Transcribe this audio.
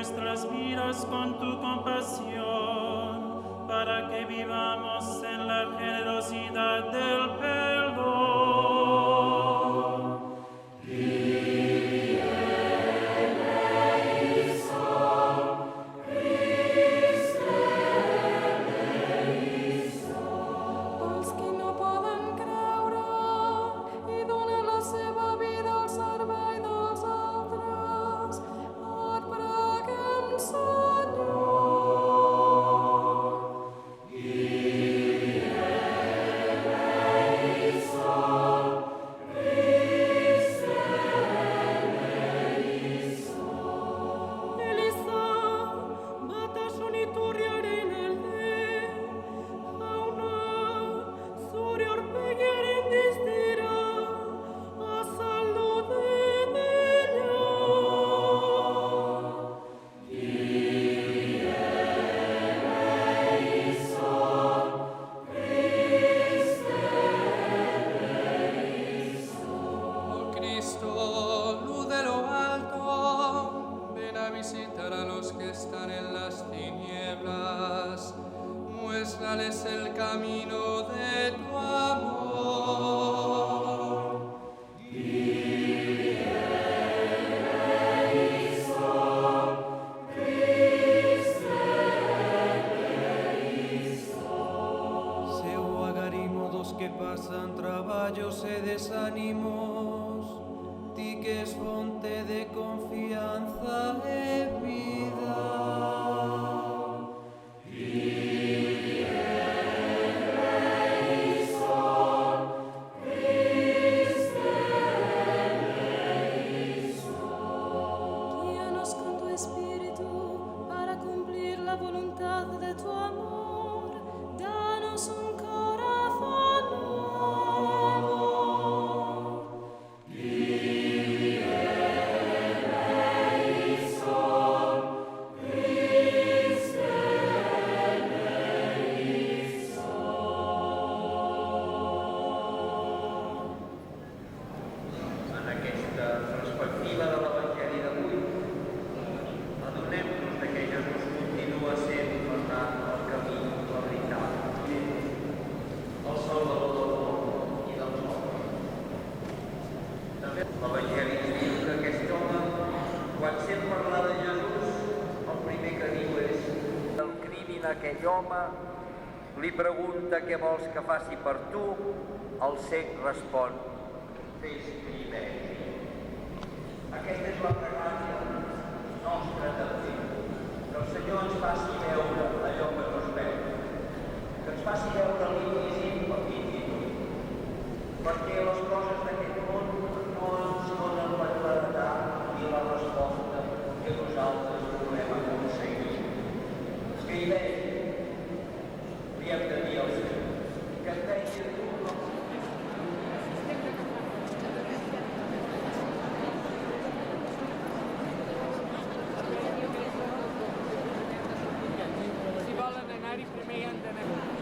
nuestras vidas con tu compasión, para que vivamos en la generosidad del perdón. Muéstrales el camino de tu amor. Seu agarimo dos que pasan traballos e desánimos, ti que es fonte de confianza e vida. L'Evangeli ens diu que aquest home, quan sent parlar de Jesús, el primer que diu és: el crimin a aquell home, li pregunta què vols que faci per tu, el cec respon: fes primer. Aquesta és la pregària nostra també, que el Senyor ens faci veure allò que no es veu, que ens faci veure l'invisible fins i tot, perquè les coses d'aquest món no ens donen la claredat ni la resposta que nosaltres volem aconseguir. Que hi veig, li hem de dir al Senyor, que em vegi a tu no. Si volen anar-hi, primer hi han d'anar.